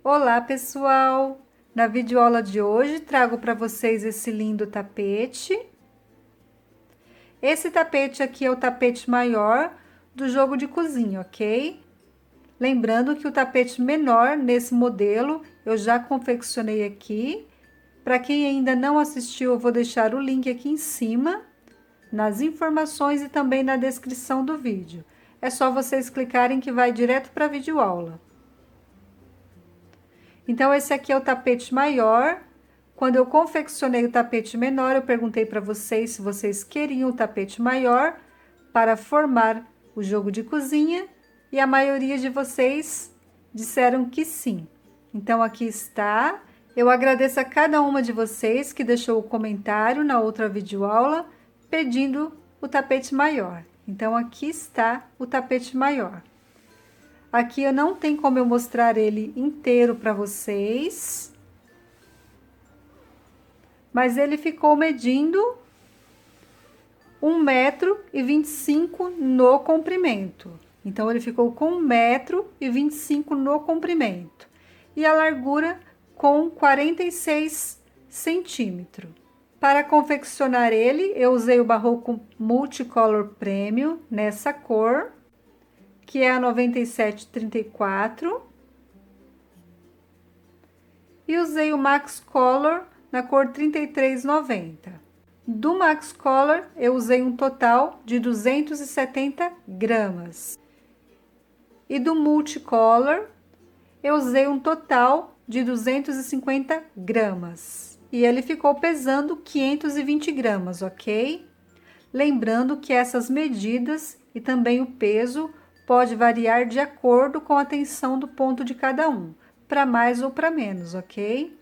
Olá, pessoal! Na videoaula de hoje, trago para vocês esse lindo tapete. Esse tapete aqui é o tapete maior do jogo de cozinha, ok? Lembrando que o tapete menor nesse modelo eu já confeccionei aqui. Para quem ainda não assistiu, eu vou deixar o link aqui em cima, nas informações e também na descrição do vídeo. É só vocês clicarem que vai direto para a videoaula. Então, esse aqui é o tapete maior. Quando eu confeccionei o tapete menor, eu perguntei para vocês se vocês queriam o tapete maior para formar o jogo de cozinha e a maioria de vocês disseram que sim. Então, aqui está. Eu agradeço a cada uma de vocês que deixou o comentário na outra videoaula pedindo o tapete maior. Então, aqui está o tapete maior. Aqui eu não tenho como eu mostrar ele inteiro para vocês. Mas ele ficou medindo 1,25 m no comprimento. Então, ele ficou com 1,25 m no comprimento. E a largura com 46 centímetros. Para confeccionar ele, eu usei o Barroco Multicolor Premium nessa cor, que é a 9734. E usei o Max Color na cor 3390. Do Max Color, eu usei um total de 270 gramas. E do Multicolor, eu usei um total de 250 gramas. E ele ficou pesando 520 gramas, ok? Lembrando que essas medidas e também o peso pode variar de acordo com a tensão do ponto de cada um, para mais ou para menos, ok?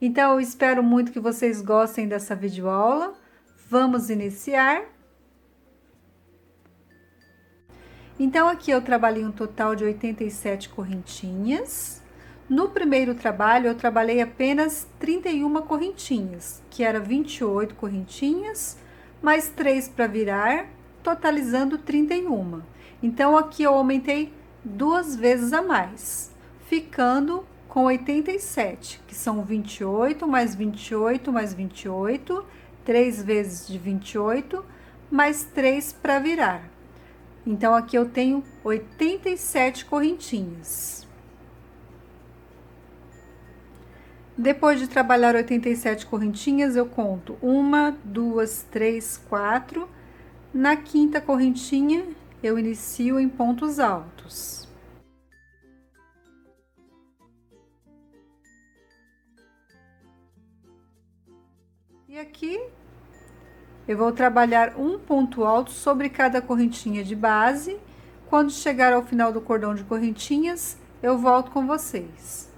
Então, eu espero muito que vocês gostem dessa videoaula. Vamos iniciar. Então, aqui eu trabalhei um total de 87 correntinhas. No primeiro trabalho, eu trabalhei apenas 31 correntinhas, que era 28 correntinhas, mais 3 para virar, totalizando 31. Então, aqui eu aumentei 2 vezes a mais, ficando com 87, que são 28 mais 28 mais 28, 3 vezes de 28, mais 3 para virar. Então, aqui eu tenho 87 correntinhas. Depois de trabalhar 87 correntinhas, eu conto 1, 2, 3, 4. Na quinta correntinha, eu inicio em pontos altos. E aqui, eu vou trabalhar um ponto alto sobre cada correntinha de base. Quando chegar ao final do cordão de correntinhas, eu volto com vocês.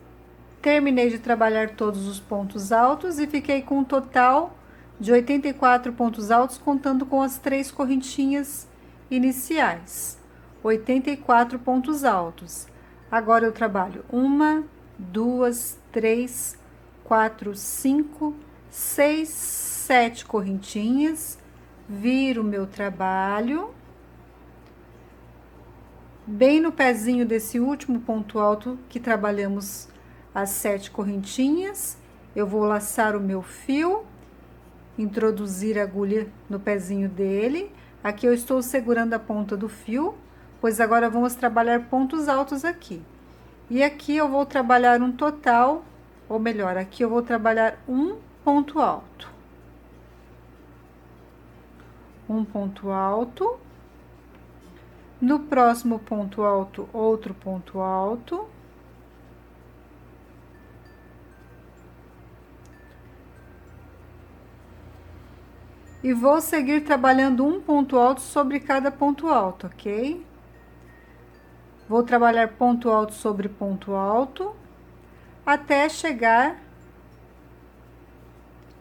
Terminei de trabalhar todos os pontos altos e fiquei com um total de 84 pontos altos, contando com as 3 correntinhas iniciais. 84 pontos altos. Agora eu trabalho 1, 2, 3, 4, 5, 6, 7 correntinhas, viro o meu trabalho. Bem no pezinho desse último ponto alto que trabalhamos as 7 correntinhas, eu vou laçar o meu fio, introduzir a agulha no pezinho dele. Aqui eu estou segurando a ponta do fio, pois agora vamos trabalhar pontos altos aqui. E aqui eu vou trabalhar um total, ou melhor, aqui eu vou trabalhar um ponto alto. Um ponto alto. No próximo ponto alto, outro ponto alto. E vou seguir trabalhando um ponto alto sobre cada ponto alto, ok? Vou trabalhar ponto alto sobre ponto alto, até chegar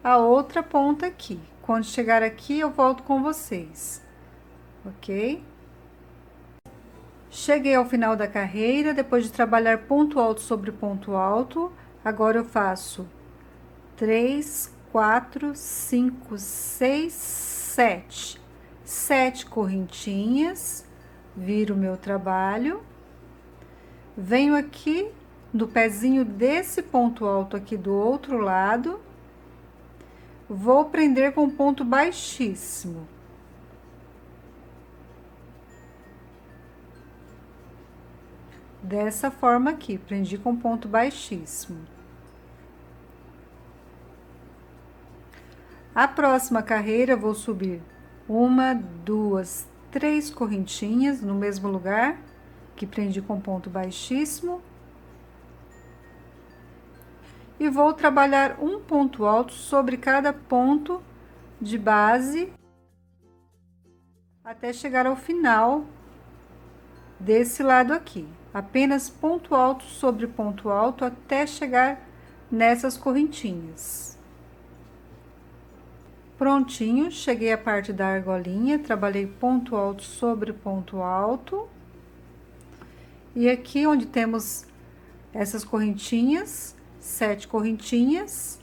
a outra ponta aqui. Quando chegar aqui, eu volto com vocês, ok? Cheguei ao final da carreira, depois de trabalhar ponto alto sobre ponto alto, agora eu faço 3, 4, 5, 6, 7. 7 correntinhas, viro o meu trabalho. Venho aqui do pezinho desse ponto alto aqui do outro lado, vou prender com ponto baixíssimo. Dessa forma aqui, prendi com ponto baixíssimo. A próxima carreira, eu vou subir 1, 2, 3 correntinhas no mesmo lugar, que prendi com ponto baixíssimo. E vou trabalhar um ponto alto sobre cada ponto de base, até chegar ao final desse lado aqui. Apenas ponto alto sobre ponto alto até chegar nessas correntinhas. Prontinho, cheguei à parte da argolinha, trabalhei ponto alto sobre ponto alto. E aqui onde temos essas correntinhas, 7 correntinhas,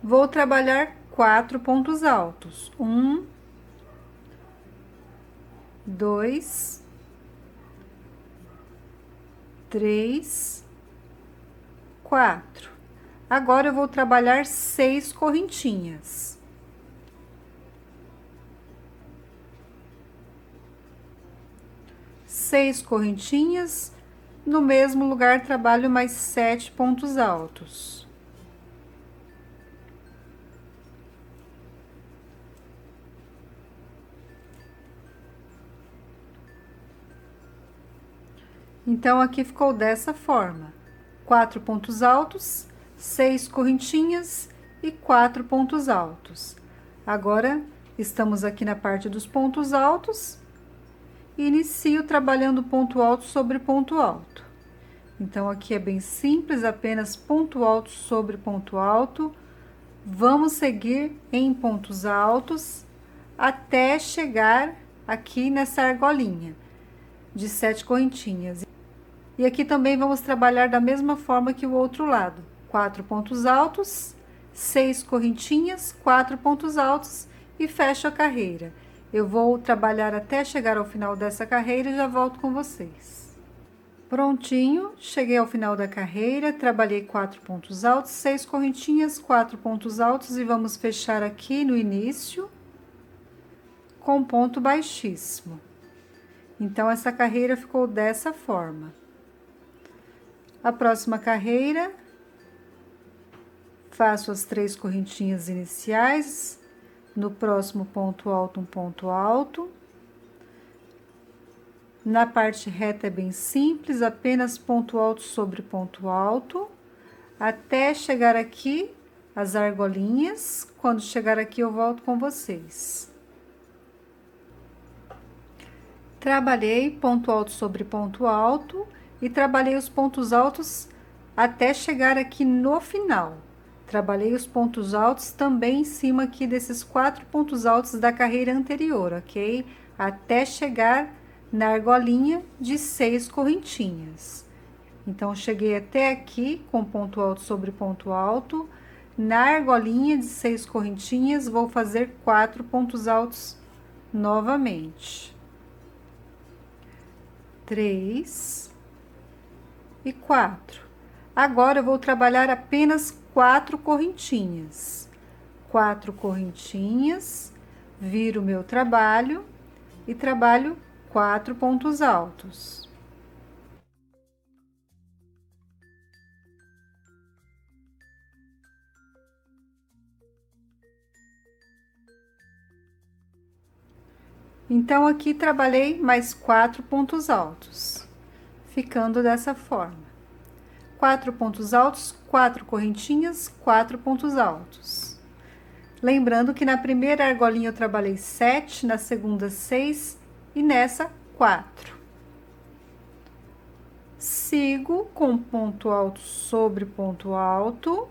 vou trabalhar 4 pontos altos. 1, 2, 3, 4. Agora eu vou trabalhar 6 correntinhas. Seis correntinhas, no mesmo lugar trabalho mais 7 pontos altos. Então, aqui ficou dessa forma: 4 pontos altos, 6 correntinhas e 4 pontos altos. Agora, estamos aqui na parte dos pontos altos e inicio trabalhando ponto alto sobre ponto alto. Então, aqui é bem simples, apenas ponto alto sobre ponto alto. Vamos seguir em pontos altos até chegar aqui nessa argolinha de 7 correntinhas. E aqui também vamos trabalhar da mesma forma que o outro lado: 4 pontos altos, 6 correntinhas, 4 pontos altos e fecho a carreira. Eu vou trabalhar até chegar ao final dessa carreira e já volto com vocês. Prontinho, cheguei ao final da carreira, trabalhei 4 pontos altos, 6 correntinhas, 4 pontos altos e vamos fechar aqui no início com ponto baixíssimo. Então, essa carreira ficou dessa forma. A próxima carreira, faço as 3 correntinhas iniciais, no próximo ponto alto, um ponto alto. Na parte reta é bem simples, apenas ponto alto sobre ponto alto, até chegar aqui as argolinhas. Quando chegar aqui, eu volto com vocês. Trabalhei ponto alto sobre ponto alto e trabalhei os pontos altos até chegar aqui no final. Trabalhei os pontos altos também em cima aqui desses 4 pontos altos da carreira anterior, ok? Até chegar na argolinha de 6 correntinhas. Então, cheguei até aqui com ponto alto sobre ponto alto. Na argolinha de 6 correntinhas, vou fazer 4 pontos altos novamente. 3 e 4. Agora, eu vou trabalhar apenas 4 correntinhas. 4 correntinhas, viro o meu trabalho e trabalho 4 pontos altos. Então, aqui trabalhei mais 4 pontos altos, ficando dessa forma: 4 pontos altos, 4 correntinhas, 4 pontos altos. Lembrando que na primeira argolinha eu trabalhei 7, na segunda 6 e nessa 4. Sigo com ponto alto sobre ponto alto,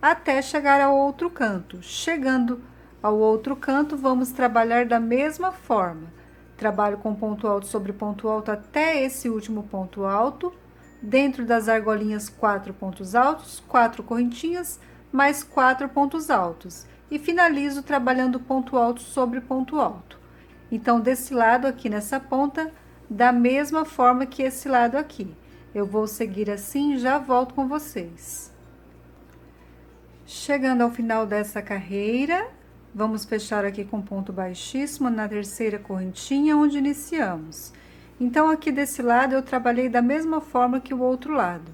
até chegar ao outro canto. Chegando ao outro canto, vamos trabalhar da mesma forma. Trabalho com ponto alto sobre ponto alto até esse último ponto alto. Dentro das argolinhas, 4 pontos altos, 4 correntinhas, mais 4 pontos altos. E finalizo trabalhando ponto alto sobre ponto alto. Então, desse lado aqui nessa ponta, da mesma forma que esse lado aqui. Eu vou seguir assim e já volto com vocês. Chegando ao final dessa carreira, vamos fechar aqui com ponto baixíssimo na terceira correntinha onde iniciamos. Então, aqui desse lado, eu trabalhei da mesma forma que o outro lado.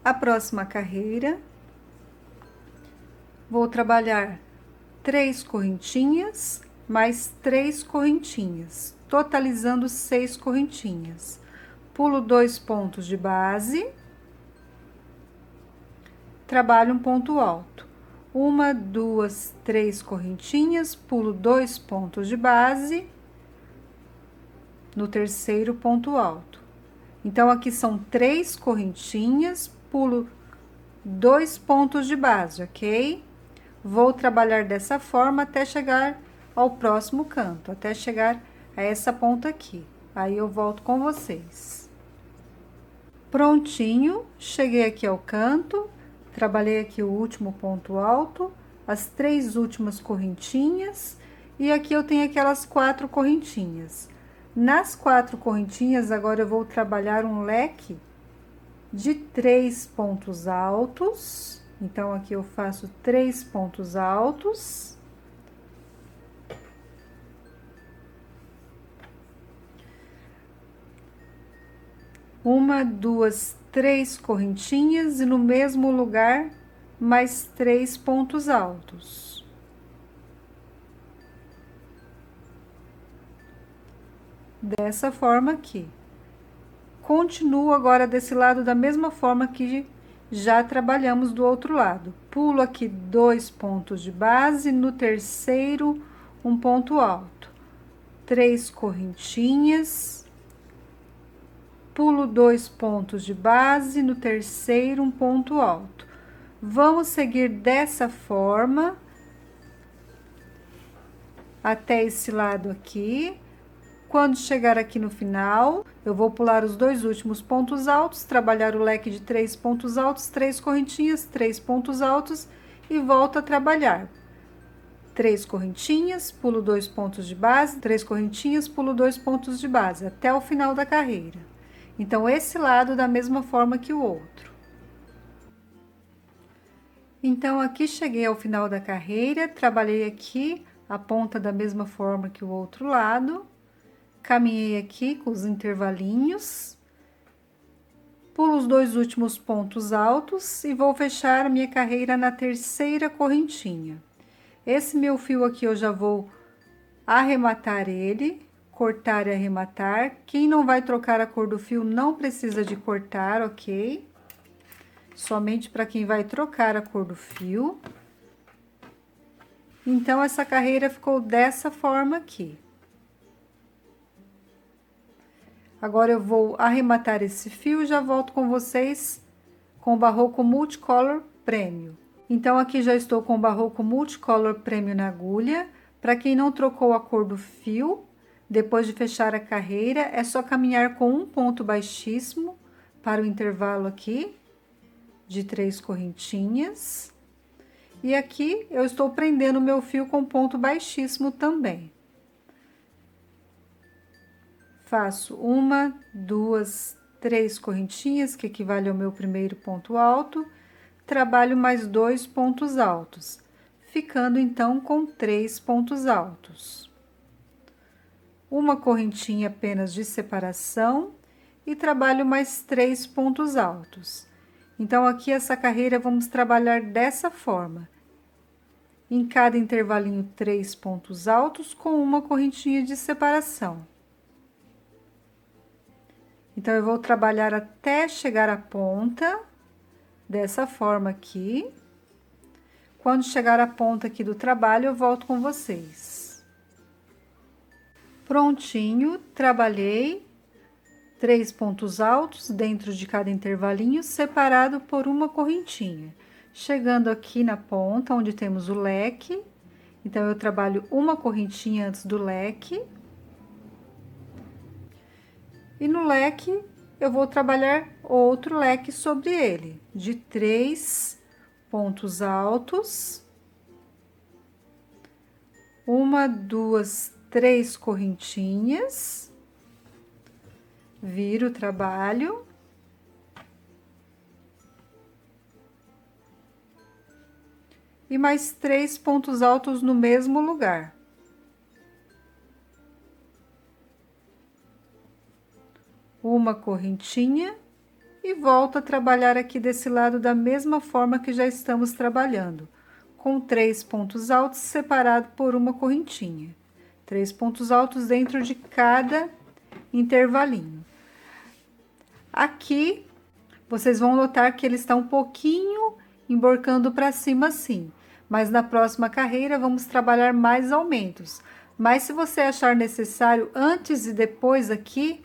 A próxima carreira, vou trabalhar 3 correntinhas, mais 3 correntinhas, totalizando 6 correntinhas. Pulo 2 pontos de base, trabalho um ponto alto. 1, 2, 3 correntinhas, pulo 2 pontos de base, no terceiro ponto alto. Então, aqui são 3 correntinhas, pulo 2 pontos de base, ok? Vou trabalhar dessa forma até chegar ao próximo canto, até chegar a essa ponta aqui. Aí, eu volto com vocês. Prontinho, cheguei aqui ao canto, trabalhei aqui o último ponto alto, as 3 últimas correntinhas, e aqui eu tenho aquelas 4 correntinhas. Nas 4 correntinhas, agora eu vou trabalhar um leque de 3 pontos altos. Então, aqui eu faço 3 pontos altos. Uma, 2, 3 correntinhas e no mesmo lugar, mais 3 pontos altos. Dessa forma aqui. Continuo agora desse lado da mesma forma que já trabalhamos do outro lado. Pulo aqui 2 pontos de base, no terceiro, um ponto alto. 3 correntinhas. Pulo 2 pontos de base, no terceiro, um ponto alto. Vamos seguir dessa forma até esse lado aqui. Quando chegar aqui no final, eu vou pular os 2 últimos pontos altos, trabalhar o leque de 3 pontos altos, 3 correntinhas, 3 pontos altos e volto a trabalhar. 3 correntinhas, pulo 2 pontos de base, 3 correntinhas, pulo 2 pontos de base, até o final da carreira. Então, esse lado da mesma forma que o outro. Então, aqui cheguei ao final da carreira, trabalhei aqui a ponta da mesma forma que o outro lado. Caminhei aqui com os intervalinhos, pulo os 2 últimos pontos altos e vou fechar a minha carreira na terceira correntinha. Esse meu fio aqui eu já vou arrematar ele, cortar e arrematar. Quem não vai trocar a cor do fio não precisa de cortar, ok? Somente para quem vai trocar a cor do fio. Então, essa carreira ficou dessa forma aqui. Agora, eu vou arrematar esse fio e já volto com vocês com o Barroco Multicolor Premium. Então, aqui já estou com o Barroco Multicolor Premium na agulha. Para quem não trocou a cor do fio, depois de fechar a carreira, é só caminhar com um ponto baixíssimo para o intervalo aqui de 3 correntinhas. E aqui eu estou prendendo o meu fio com ponto baixíssimo também. Faço 1, 2, 3 correntinhas, que equivale ao meu primeiro ponto alto, trabalho mais 2 pontos altos, ficando então com 3 pontos altos. Uma correntinha apenas de separação e trabalho mais 3 pontos altos. Então, aqui essa carreira vamos trabalhar dessa forma. Em cada intervalinho, 3 pontos altos com uma correntinha de separação. Então, eu vou trabalhar até chegar à ponta, dessa forma aqui. Quando chegar à ponta aqui do trabalho, eu volto com vocês. Prontinho, trabalhei 3 pontos altos dentro de cada intervalinho, separado por uma correntinha. Chegando aqui na ponta, onde temos o leque, então, eu trabalho uma correntinha antes do leque. E no leque, eu vou trabalhar outro leque sobre ele, de 3 pontos altos. Uma, duas, três correntinhas, viro o trabalho. E mais 3 pontos altos no mesmo lugar. Uma correntinha e volto a trabalhar aqui desse lado da mesma forma que já estamos trabalhando, com 3 pontos altos separado por uma correntinha. 3 pontos altos dentro de cada intervalinho. Aqui, vocês vão notar que ele está um pouquinho emborcando para cima assim, mas na próxima carreira vamos trabalhar mais aumentos. Mas se você achar necessário antes e depois aqui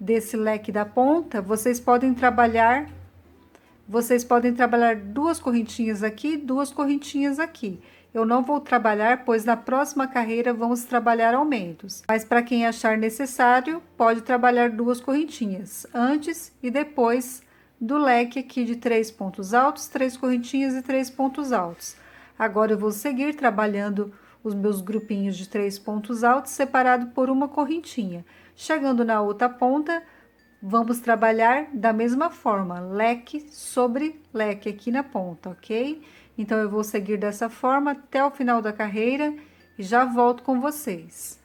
desse leque da ponta, vocês podem trabalhar duas correntinhas aqui, duas correntinhas aqui. Eu não vou trabalhar, pois na próxima carreira vamos trabalhar aumentos. Mas para quem achar necessário, pode trabalhar duas correntinhas, antes e depois do leque aqui de 3 pontos altos, 3 correntinhas e 3 pontos altos. Agora eu vou seguir trabalhando os meus grupinhos de 3 pontos altos, separado por uma correntinha. Chegando na outra ponta, vamos trabalhar da mesma forma, leque sobre leque aqui na ponta, ok? Então, eu vou seguir dessa forma até o final da carreira e já volto com vocês.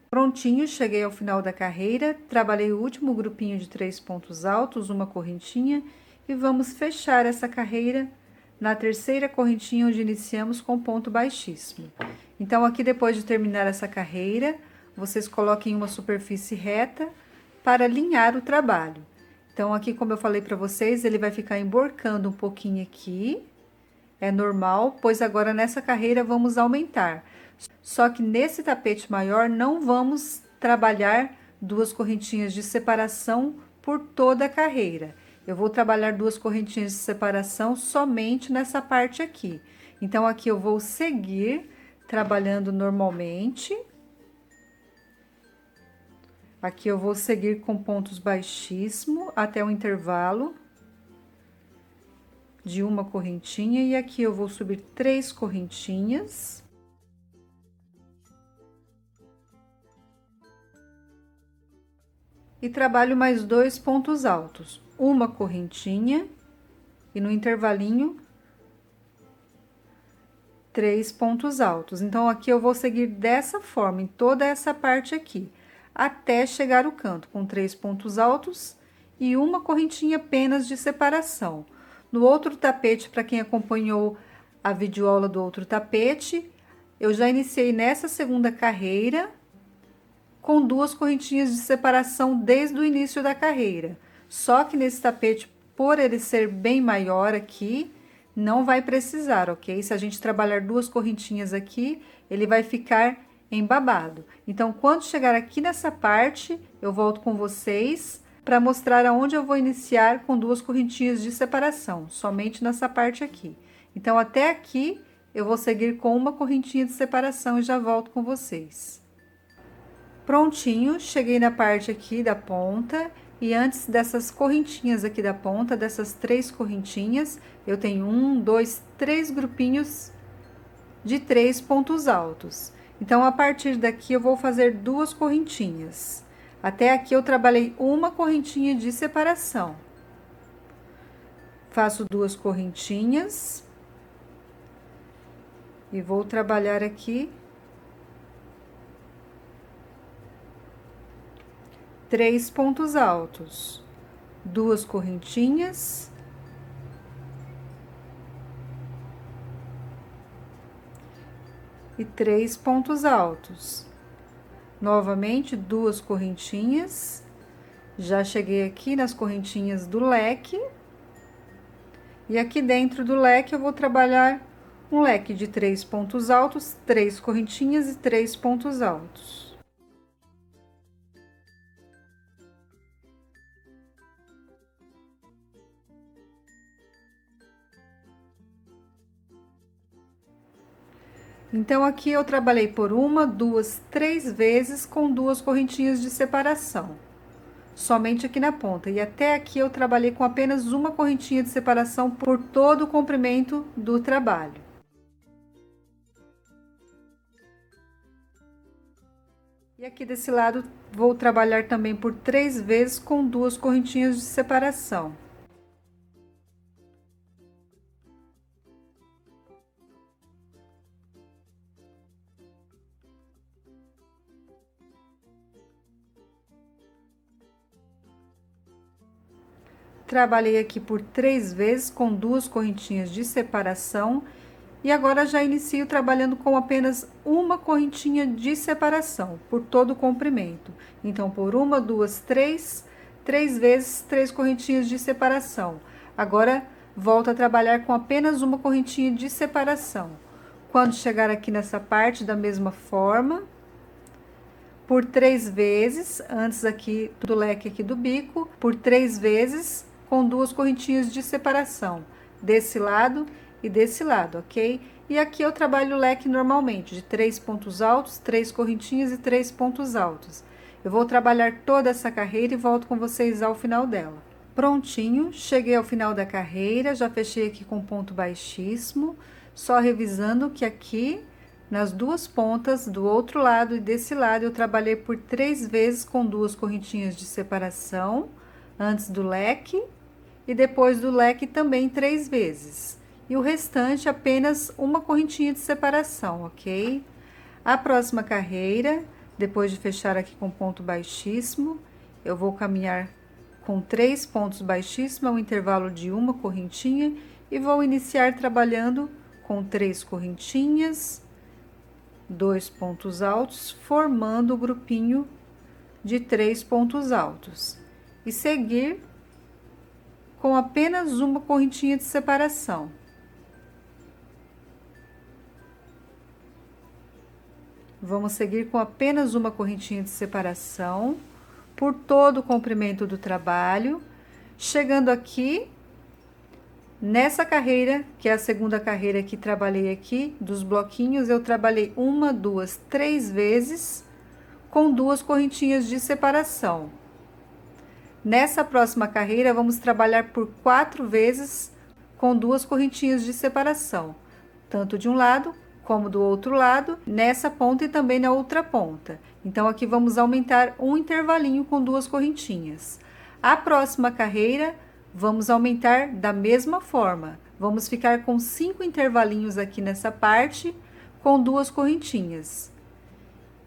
Prontinho, cheguei ao final da carreira, trabalhei o último grupinho de 3 pontos altos, uma correntinha, e vamos fechar essa carreira na terceira correntinha onde iniciamos com ponto baixíssimo. Então, aqui depois de terminar essa carreira, vocês coloquem uma superfície reta para alinhar o trabalho. Então, aqui, como eu falei para vocês, ele vai ficar emborcando um pouquinho aqui. É normal, pois agora nessa carreira vamos aumentar. Só que nesse tapete maior não vamos trabalhar duas correntinhas de separação por toda a carreira. Eu vou trabalhar duas correntinhas de separação somente nessa parte aqui. Então, aqui eu vou seguir trabalhando normalmente. Aqui eu vou seguir com pontos baixíssimos até o intervalo de uma correntinha, e aqui eu vou subir 3 correntinhas. E trabalho mais 2 pontos altos, uma correntinha, e no intervalinho, 3 pontos altos. Então, aqui eu vou seguir dessa forma, em toda essa parte aqui, até chegar o canto, com 3 pontos altos e uma correntinha apenas de separação. No outro tapete, para quem acompanhou a videoaula do outro tapete, eu já iniciei nessa segunda carreira com duas correntinhas de separação desde o início da carreira. Só que nesse tapete, por ele ser bem maior aqui, não vai precisar, ok? Se a gente trabalhar duas correntinhas aqui, ele vai ficar embabado. Então, quando chegar aqui nessa parte, eu volto com vocês para mostrar aonde eu vou iniciar com duas correntinhas de separação, somente nessa parte aqui. Então, até aqui, eu vou seguir com uma correntinha de separação e já volto com vocês. Prontinho, cheguei na parte aqui da ponta, e antes dessas correntinhas aqui da ponta, dessas 3 correntinhas, eu tenho 1, 2, 3 grupinhos de 3 pontos altos. Então, a partir daqui, eu vou fazer duas correntinhas. Até aqui, eu trabalhei uma correntinha de separação. Faço duas correntinhas. E vou trabalhar aqui 3 pontos altos, duas correntinhas. E 3 pontos altos. Novamente, duas correntinhas. Já cheguei aqui nas correntinhas do leque. E aqui dentro do leque, eu vou trabalhar um leque de 3 pontos altos, 3 correntinhas e 3 pontos altos. Então, aqui eu trabalhei por uma, duas, 3 vezes com duas correntinhas de separação, somente aqui na ponta. E até aqui eu trabalhei com apenas uma correntinha de separação por todo o comprimento do trabalho. E aqui desse lado, vou trabalhar também por 3 vezes com 2 correntinhas de separação. Trabalhei aqui por 3 vezes com 2 correntinhas de separação. E agora já inicio trabalhando com apenas uma correntinha de separação por todo o comprimento. Então, por 1, 2, 3, 3 vezes 3 correntinhas de separação. Agora, volto a trabalhar com apenas uma correntinha de separação. Quando chegar aqui nessa parte, da mesma forma, por 3 vezes, antes aqui do leque aqui do bico, por 3 vezes, com 2 correntinhas de separação, desse lado e desse lado, ok? E aqui eu trabalho o leque normalmente, de 3 pontos altos, 3 correntinhas e 3 pontos altos. Eu vou trabalhar toda essa carreira e volto com vocês ao final dela. Prontinho, cheguei ao final da carreira, já fechei aqui com ponto baixíssimo, só revisando que aqui, nas duas pontas, do outro lado e desse lado, eu trabalhei por 3 vezes com 2 correntinhas de separação, antes do leque, e depois do leque também 3 vezes. E o restante apenas uma correntinha de separação, ok? A próxima carreira, depois de fechar aqui com ponto baixíssimo, eu vou caminhar com 3 pontos baixíssimos, ao intervalo de uma correntinha, e vou iniciar trabalhando com 3 correntinhas, 2 pontos altos, formando o grupinho de 3 pontos altos. E seguir com apenas uma correntinha de separação. Vamos seguir com apenas uma correntinha de separação por todo o comprimento do trabalho, chegando aqui nessa carreira, que é a segunda carreira que trabalhei aqui, dos bloquinhos, eu trabalhei 1, 2, 3 vezes com 2 correntinhas de separação. Nessa próxima carreira, vamos trabalhar por 4 vezes com 2 correntinhas de separação, tanto de um lado como do outro lado, nessa ponta e também na outra ponta. Então, aqui vamos aumentar um intervalinho com 2 correntinhas. A próxima carreira, vamos aumentar da mesma forma. Vamos ficar com 5 intervalinhos aqui nessa parte, com 2 correntinhas.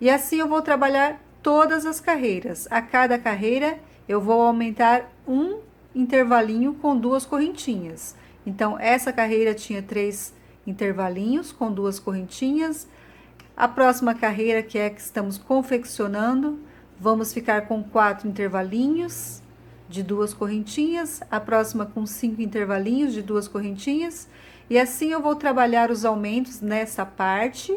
E assim eu vou trabalhar todas as carreiras. A cada carreira, eu vou aumentar um intervalinho com 2 correntinhas. Então, essa carreira tinha 3 intervalinhos com 2 correntinhas. A próxima carreira, que é a que estamos confeccionando, vamos ficar com 4 intervalinhos de 2 correntinhas, a próxima com 5 intervalinhos de 2 correntinhas, e assim eu vou trabalhar os aumentos nessa parte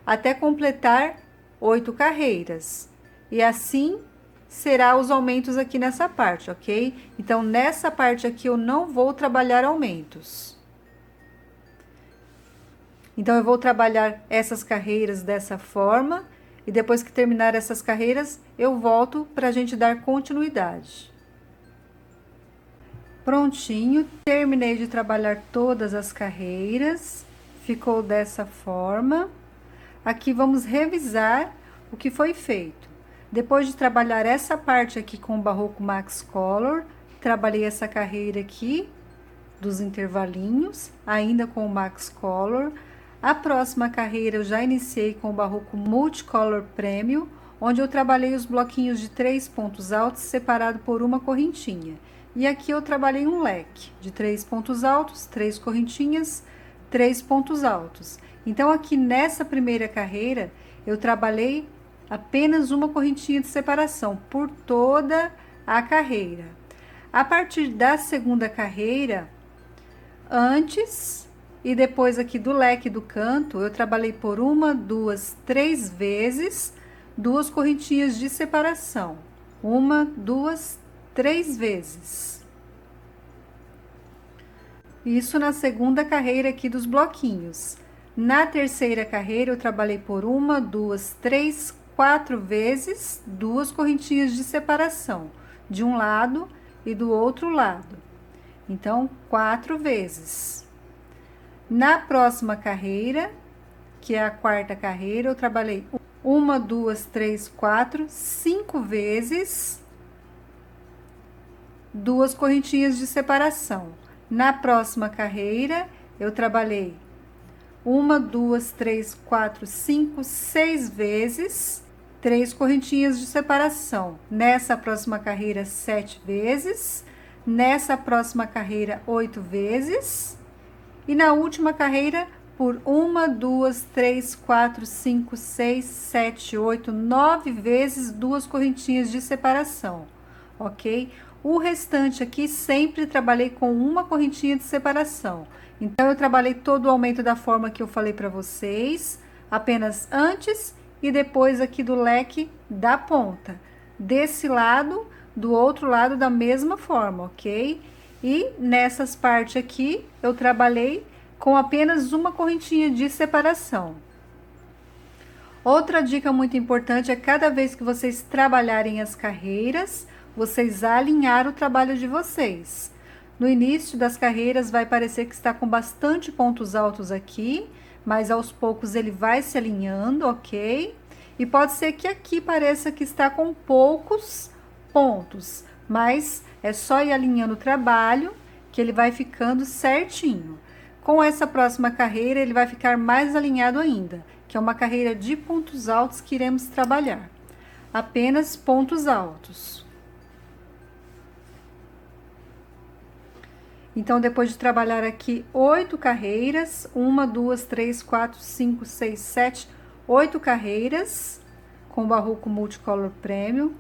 até completar 8 carreiras. E assim será os aumentos aqui nessa parte, ok? Então, nessa parte aqui eu não vou trabalhar aumentos. Então, eu vou trabalhar essas carreiras dessa forma, e depois que terminar essas carreiras, eu volto para a gente dar continuidade. Prontinho, terminei de trabalhar todas as carreiras, ficou dessa forma. Aqui vamos revisar o que foi feito. Depois de trabalhar essa parte aqui com o Barroco Max Color, trabalhei essa carreira aqui dos intervalinhos, ainda com o Max Color. A próxima carreira eu já iniciei com o Barroco Multicolor Premium, onde eu trabalhei os bloquinhos de 3 pontos altos separado por uma correntinha. E aqui eu trabalhei um leque de 3 pontos altos, 3 correntinhas, 3 pontos altos. Então, aqui nessa primeira carreira, eu trabalhei apenas uma correntinha de separação por toda a carreira. A partir da segunda carreira, antes e depois aqui do leque do canto, eu trabalhei por 1, 2, 3 vezes 2 correntinhas de separação. 1, 2, 3 vezes. Isso na segunda carreira aqui dos bloquinhos. Na terceira carreira, eu trabalhei por 1, 2, 3, 4 vezes 2 correntinhas de separação, de um lado e do outro lado. Então, 4 vezes. Na próxima carreira, que é a quarta carreira, eu trabalhei 1, 2, 3, 4, 5 vezes 2 correntinhas de separação. Na próxima carreira, eu trabalhei 1, 2, 3, 4, 5, 6 vezes 3 correntinhas de separação. Nessa próxima carreira, 7 vezes. Nessa próxima carreira, 8 vezes. E na última carreira, por 1, 2, 3, 4, 5, 6, 7, 8, 9 vezes 2 correntinhas de separação, ok? O restante aqui sempre trabalhei com uma correntinha de separação. Então, eu trabalhei todo o aumento da forma que eu falei para vocês, apenas antes e depois aqui do leque da ponta. Desse lado, do outro lado da mesma forma, ok? E nessas partes aqui, eu trabalhei com apenas uma correntinha de separação. Outra dica muito importante é cada vez que vocês trabalharem as carreiras, vocês alinhar o trabalho de vocês. No início das carreiras vai parecer que está com bastante pontos altos aqui, mas aos poucos ele vai se alinhando, ok? E pode ser que aqui pareça que está com poucos pontos, mas é só ir alinhando o trabalho que ele vai ficando certinho. Com essa próxima carreira, ele vai ficar mais alinhado ainda, que é uma carreira de pontos altos que iremos trabalhar. Apenas pontos altos. Então, depois de trabalhar aqui 8 carreiras, 1, 2, 3, 4, 5, 6, 7, 8 carreiras, com o Barroco Multicolor Premium.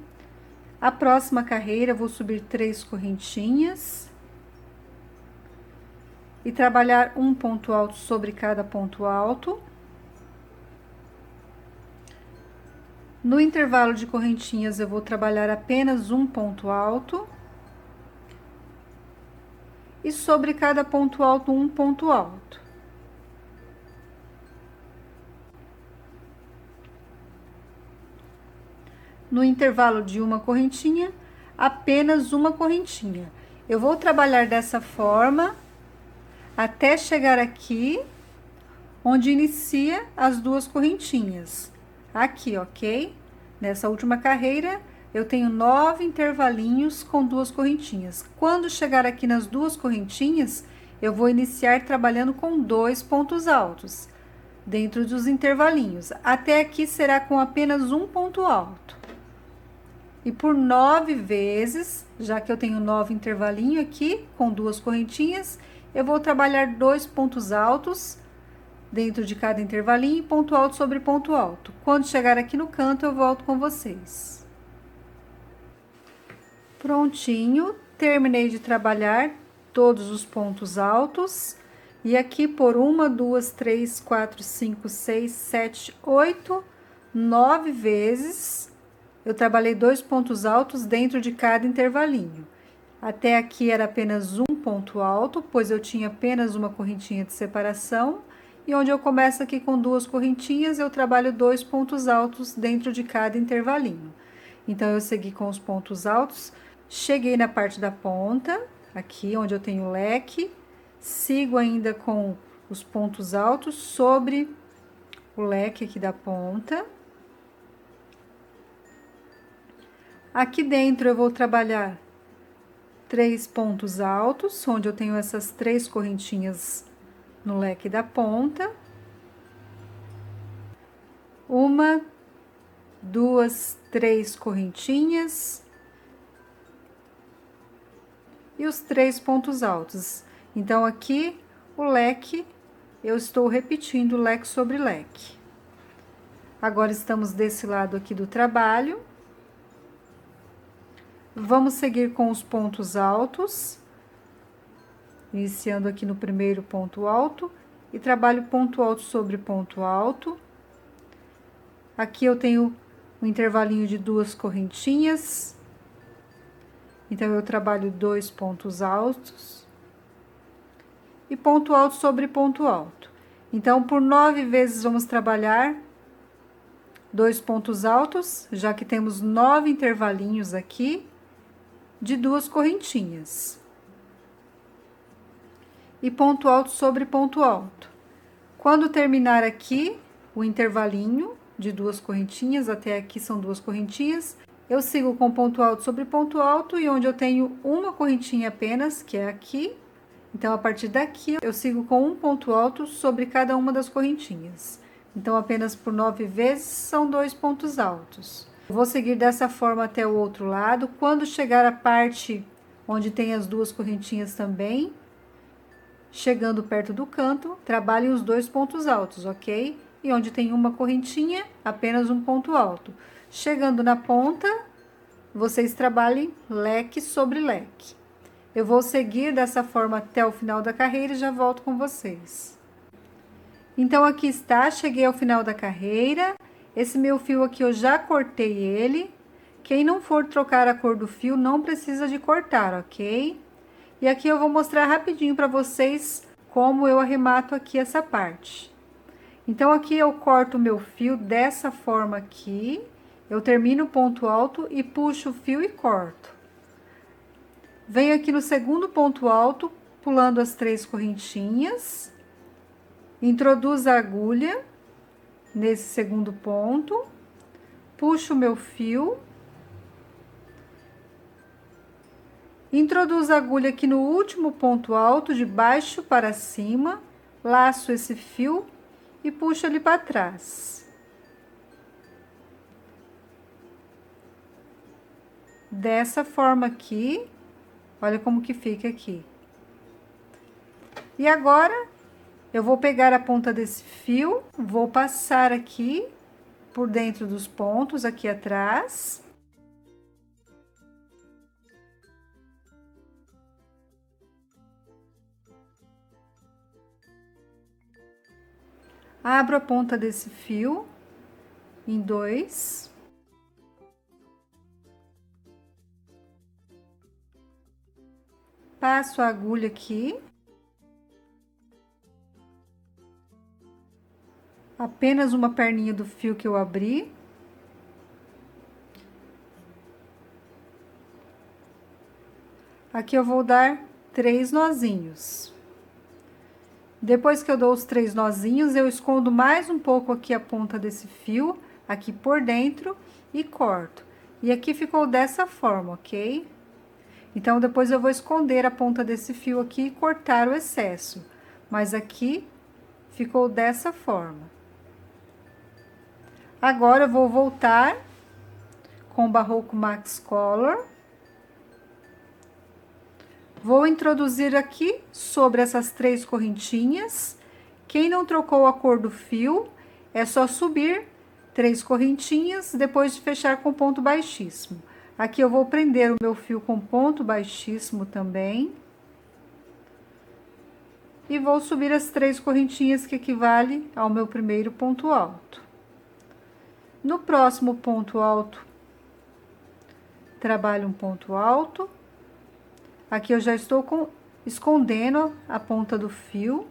A próxima carreira, vou subir 3 correntinhas. E trabalhar um ponto alto sobre cada ponto alto. No intervalo de correntinhas, eu vou trabalhar apenas um ponto alto. E sobre cada ponto alto, um ponto alto. No intervalo de uma correntinha, apenas uma correntinha. Eu vou trabalhar dessa forma até chegar aqui, onde inicia as 2 correntinhas. Aqui, ok? Nessa última carreira, eu tenho 9 intervalinhos com 2 correntinhas. Quando chegar aqui nas 2 correntinhas, eu vou iniciar trabalhando com 2 pontos altos, dentro dos intervalinhos. Até aqui será com apenas um ponto alto. E por 9 vezes, já que eu tenho 9 intervalinhos aqui, com 2 correntinhas, eu vou trabalhar 2 pontos altos dentro de cada intervalinho, ponto alto sobre ponto alto. Quando chegar aqui no canto, eu volto com vocês. Prontinho, terminei de trabalhar todos os pontos altos. E aqui por 1, 2, 3, 4, 5, 6, 7, 8, 9 vezes, eu trabalhei 2 pontos altos dentro de cada intervalinho. Até aqui era apenas um ponto alto, pois eu tinha apenas uma correntinha de separação. E onde eu começo aqui com 2 correntinhas, eu trabalho 2 pontos altos dentro de cada intervalinho. Então, eu segui com os pontos altos, cheguei na parte da ponta, aqui onde eu tenho o leque, sigo ainda com os pontos altos sobre o leque aqui da ponta. Aqui dentro eu vou trabalhar 3 pontos altos, onde eu tenho essas 3 correntinhas no leque da ponta. 1, 2, 3 correntinhas. E os 3 pontos altos. Então, aqui, o leque, eu estou repetindo leque sobre leque. Agora, estamos desse lado aqui do trabalho. Vamos seguir com os pontos altos. Iniciando aqui no primeiro ponto alto. E trabalho ponto alto sobre ponto alto. Aqui eu tenho um intervalinho de 2 correntinhas. Então, eu trabalho 2 pontos altos. E ponto alto sobre ponto alto. Então, por 9 vezes, vamos trabalhar 2 pontos altos, já que temos 9 intervalinhos aqui, de 2 correntinhas. E ponto alto sobre ponto alto. Quando terminar aqui o intervalinho, de 2 correntinhas, até aqui são 2 correntinhas. Eu sigo com ponto alto sobre ponto alto, e onde eu tenho uma correntinha apenas, que é aqui, então a partir daqui eu sigo com um ponto alto sobre cada uma das correntinhas. Então apenas por 9 vezes são 2 pontos altos. Eu vou seguir dessa forma até o outro lado. Quando chegar a parte onde tem as 2 correntinhas também, chegando perto do canto, trabalhem os 2 pontos altos, ok? E onde tem uma correntinha, apenas um ponto alto. Chegando na ponta, vocês trabalhem leque sobre leque. Eu vou seguir dessa forma até o final da carreira e já volto com vocês. Então, aqui está, cheguei ao final da carreira. Esse meu fio aqui eu já cortei ele. Quem não for trocar a cor do fio, não precisa de cortar, ok? E aqui eu vou mostrar rapidinho para vocês como eu arremato aqui essa parte. Então, aqui eu corto o meu fio dessa forma aqui. Eu termino o ponto alto e puxo o fio e corto. Venho aqui no segundo ponto alto, pulando as 3 correntinhas. Introduzo a agulha nesse segundo ponto. Puxo o meu fio. Introduzo a agulha aqui no último ponto alto, de baixo para cima. Laço esse fio e puxo ele para trás. Dessa forma aqui, olha como que fica aqui. E agora, eu vou pegar a ponta desse fio, vou passar aqui por dentro dos pontos, aqui atrás. Abro a ponta desse fio em 2. Passo a agulha aqui. Apenas uma perninha do fio que eu abri. Aqui eu vou dar 3 nozinhos. Depois que eu dou os 3 nozinhos, eu escondo mais um pouco aqui a ponta desse fio, aqui por dentro, e corto. E aqui ficou dessa forma, ok? Então, depois eu vou esconder a ponta desse fio aqui e cortar o excesso. Mas aqui ficou dessa forma. Agora, eu vou voltar com o Barroco Max Color. Vou introduzir aqui sobre essas 3 correntinhas. Quem não trocou a cor do fio, é só subir 3 correntinhas, depois de fechar com ponto baixíssimo. Aqui eu vou prender o meu fio com ponto baixíssimo também. E vou subir as 3 correntinhas que equivale ao meu primeiro ponto alto. No próximo ponto alto, trabalho um ponto alto. Aqui eu já estou escondendo a ponta do fio.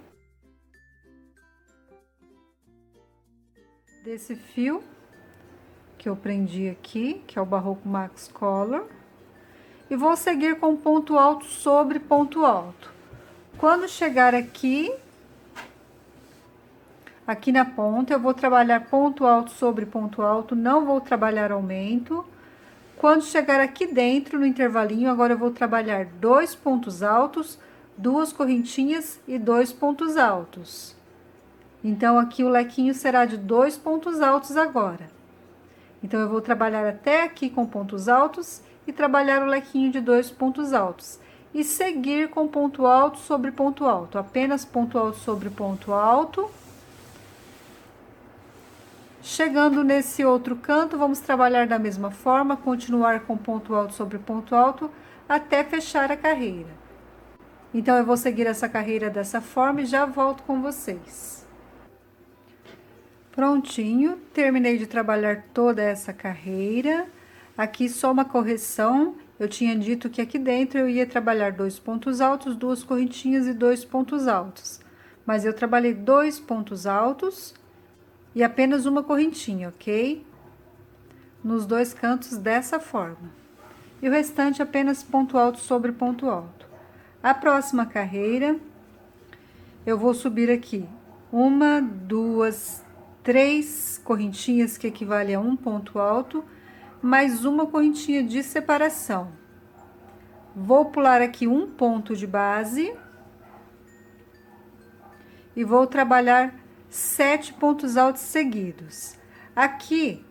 Desse fio que eu prendi aqui, que é o Barroco Max Color. E vou seguir com ponto alto sobre ponto alto. Quando chegar aqui na ponta, eu vou trabalhar ponto alto sobre ponto alto, não vou trabalhar aumento. Quando chegar aqui dentro, no intervalinho, agora eu vou trabalhar 2 pontos altos, 2 correntinhas e 2 pontos altos. Então, aqui o lequinho será de 2 pontos altos agora. Então, eu vou trabalhar até aqui com pontos altos e trabalhar o lequinho de 2 pontos altos. E seguir com ponto alto sobre ponto alto, apenas ponto alto sobre ponto alto. Chegando nesse outro canto, vamos trabalhar da mesma forma, continuar com ponto alto sobre ponto alto, até fechar a carreira. Então, eu vou seguir essa carreira dessa forma e já volto com vocês. Prontinho, terminei de trabalhar toda essa carreira. Aqui só uma correção, eu tinha dito que aqui dentro eu ia trabalhar 2 pontos altos, 2 correntinhas e 2 pontos altos. Mas eu trabalhei 2 pontos altos e apenas uma correntinha, ok? Nos 2 cantos dessa forma. E o restante apenas ponto alto sobre ponto alto. A próxima carreira, eu vou subir aqui 1, 2, 3 correntinhas, que equivale a um ponto alto, mais uma correntinha de separação. Vou pular aqui um ponto de base e vou trabalhar 7 pontos altos seguidos. Aqui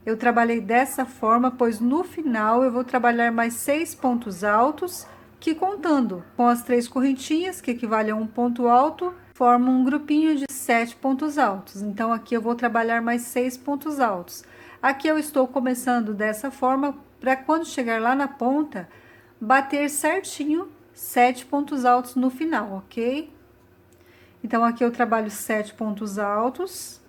eu trabalhei dessa forma, pois no final eu vou trabalhar mais 6 pontos altos, que contando com as 3 correntinhas, que equivale a um ponto alto, formam um grupinho de 7 pontos altos. Então, aqui eu vou trabalhar mais 6 pontos altos. Aqui eu estou começando dessa forma, para quando chegar lá na ponta, bater certinho 7 pontos altos no final, ok? Então, aqui eu trabalho 7 pontos altos.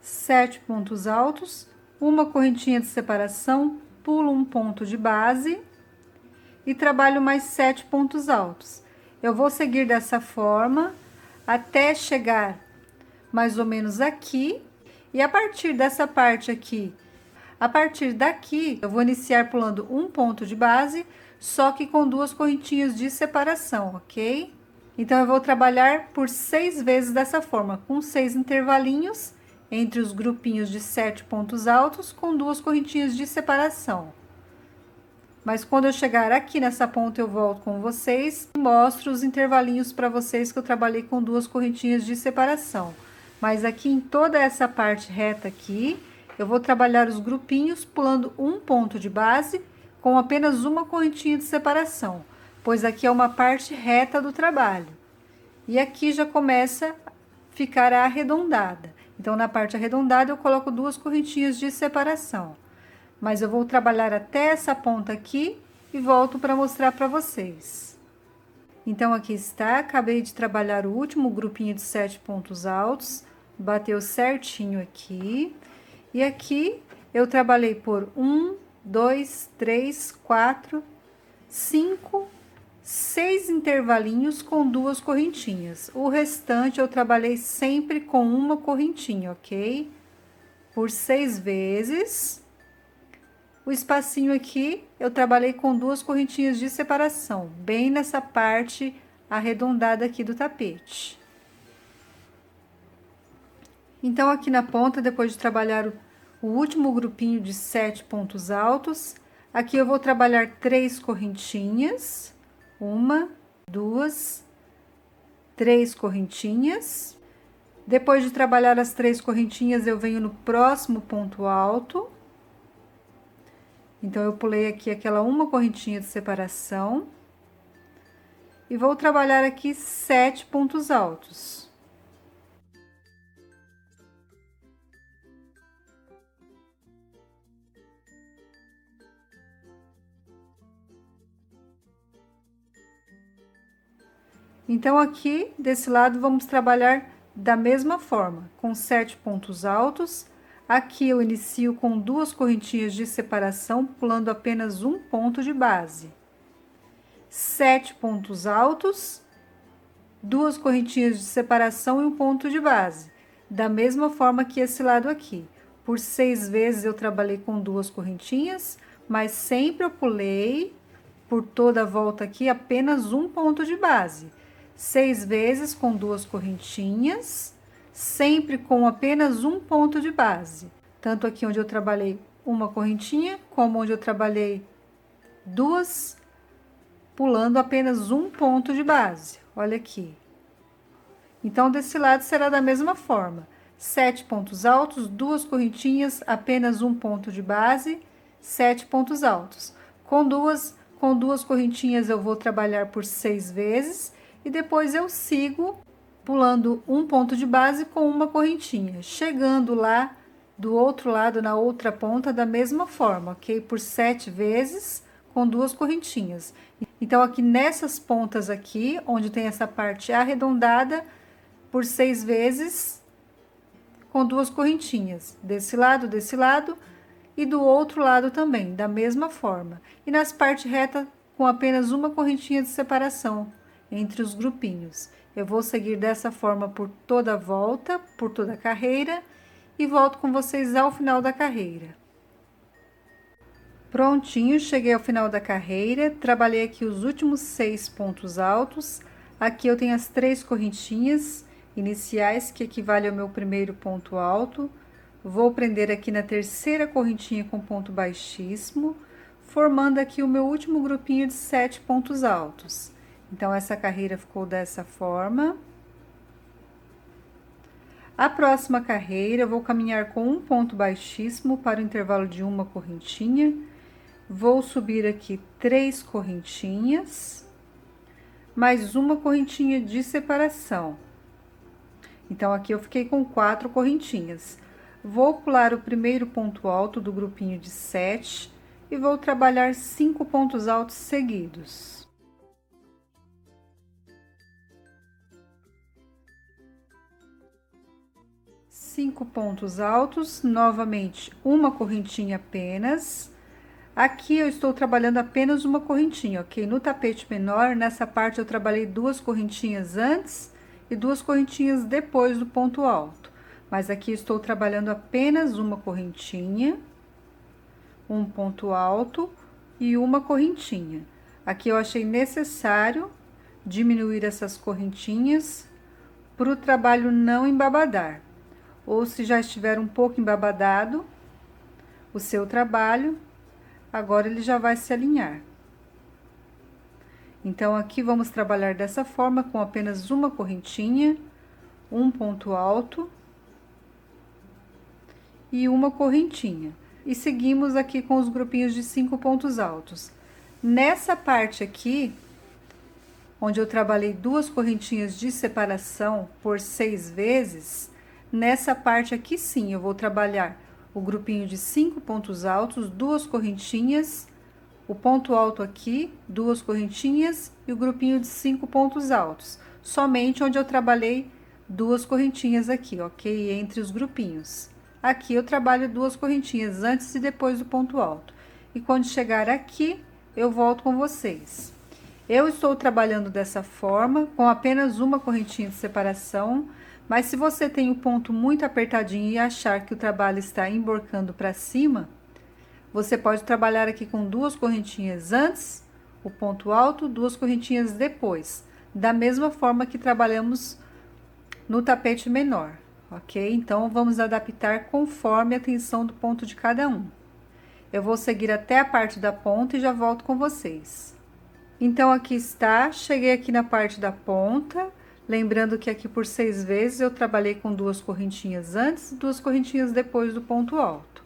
Sete pontos altos, uma correntinha de separação, pulo um ponto de base e trabalho mais 7 pontos altos. Eu vou seguir dessa forma até chegar mais ou menos aqui, e a partir dessa parte aqui, a partir daqui, eu vou iniciar pulando um ponto de base, só que com 2 correntinhas de separação, ok? Então, eu vou trabalhar por 6 vezes dessa forma, com 6 intervalinhos entre os grupinhos de 7 pontos altos, com 2 correntinhas de separação. Mas quando eu chegar aqui nessa ponta, eu volto com vocês e mostro os intervalinhos para vocês que eu trabalhei com 2 correntinhas de separação. Mas aqui em toda essa parte reta aqui, eu vou trabalhar os grupinhos pulando um ponto de base com apenas uma correntinha de separação, pois aqui é uma parte reta do trabalho. E aqui já começa a ficar arredondada. Então, na parte arredondada, eu coloco 2 correntinhas de separação. Mas eu vou trabalhar até essa ponta aqui e volto para mostrar para vocês. Então, aqui está, acabei de trabalhar o último grupinho de 7 pontos altos, bateu certinho aqui. E aqui eu trabalhei por 1, 2, 3, 4, 5, 6 intervalinhos com 2 correntinhas. O restante eu trabalhei sempre com uma correntinha, ok? Por 6 vezes. O espacinho aqui, eu trabalhei com 2 correntinhas de separação, bem nessa parte arredondada aqui do tapete. Então, aqui na ponta, depois de trabalhar o último grupinho de 7 pontos altos, aqui eu vou trabalhar 3 correntinhas, 1, 2, 3 correntinhas. Depois de trabalhar as 3 correntinhas, eu venho no próximo ponto alto. Então, eu pulei aqui aquela uma correntinha de separação. E vou trabalhar aqui 7 pontos altos. Então, aqui, desse lado, vamos trabalhar da mesma forma, com 7 pontos altos. Aqui eu inicio com 2 correntinhas de separação, pulando apenas um ponto de base. 7 pontos altos, 2 correntinhas de separação e um ponto de base. Da mesma forma que esse lado aqui. Por 6 vezes eu trabalhei com 2 correntinhas, mas sempre eu pulei por toda a volta aqui apenas um ponto de base. 6 vezes com 2 correntinhas, sempre com apenas um ponto de base. Tanto aqui onde eu trabalhei uma correntinha, como onde eu trabalhei 2, pulando apenas um ponto de base. Olha aqui. Então, desse lado será da mesma forma. 7 pontos altos, 2 correntinhas, apenas um ponto de base, 7 pontos altos. Com duas correntinhas eu vou trabalhar por 6 vezes. E depois eu sigo pulando um ponto de base com uma correntinha, chegando lá do outro lado, na outra ponta, da mesma forma, ok? Por 7 vezes com 2 correntinhas. Então, aqui nessas pontas aqui, onde tem essa parte arredondada, por 6 vezes com 2 correntinhas. Desse lado e do outro lado também, da mesma forma. E nas partes retas, com apenas uma correntinha de separação entre os grupinhos. Eu vou seguir dessa forma por toda a volta, por toda a carreira, e volto com vocês ao final da carreira. Prontinho, cheguei ao final da carreira, trabalhei aqui os últimos 6 pontos altos. Aqui eu tenho as 3 correntinhas iniciais, que equivale ao meu primeiro ponto alto. Vou prender aqui na terceira correntinha com ponto baixíssimo, formando aqui o meu último grupinho de 7 pontos altos. Então, essa carreira ficou dessa forma. A próxima carreira, eu vou caminhar com um ponto baixíssimo para o intervalo de uma correntinha. Vou subir aqui 3 correntinhas, mais uma correntinha de separação. Então, aqui eu fiquei com 4 correntinhas. Vou pular o primeiro ponto alto do grupinho de 7 e vou trabalhar 5 pontos altos seguidos. Cinco pontos altos, novamente uma correntinha apenas. Aqui eu estou trabalhando apenas uma correntinha, ok? No tapete menor, nessa parte eu trabalhei 2 correntinhas antes e 2 correntinhas depois do ponto alto. Mas aqui estou trabalhando apenas uma correntinha, um ponto alto e uma correntinha. Aqui eu achei necessário diminuir essas correntinhas para o trabalho não embabadar. Ou se já estiver um pouco embabadado o seu trabalho, agora ele já vai se alinhar. Então, aqui vamos trabalhar dessa forma, com apenas uma correntinha, um ponto alto e uma correntinha. E seguimos aqui com os grupinhos de 5 pontos altos. Nessa parte aqui, onde eu trabalhei 2 correntinhas de separação por 6 vezes, nessa parte aqui sim, eu vou trabalhar o grupinho de 5 pontos altos, 2 correntinhas, o ponto alto aqui, 2 correntinhas e o grupinho de 5 pontos altos. Somente onde eu trabalhei 2 correntinhas aqui, ok? Entre os grupinhos. Aqui eu trabalho 2 correntinhas antes e depois do ponto alto. E quando chegar aqui, eu volto com vocês. Eu estou trabalhando dessa forma, com apenas uma correntinha de separação, mas se você tem o ponto muito apertadinho e achar que o trabalho está emborcando para cima, você pode trabalhar aqui com 2 correntinhas antes, o ponto alto, 2 correntinhas depois, da mesma forma que trabalhamos no tapete menor, ok? Então, vamos adaptar conforme a tensão do ponto de cada um. Eu vou seguir até a parte da ponta e já volto com vocês. Então, aqui está, cheguei aqui na parte da ponta, lembrando que aqui por 6 vezes eu trabalhei com 2 correntinhas antes e 2 correntinhas depois do ponto alto,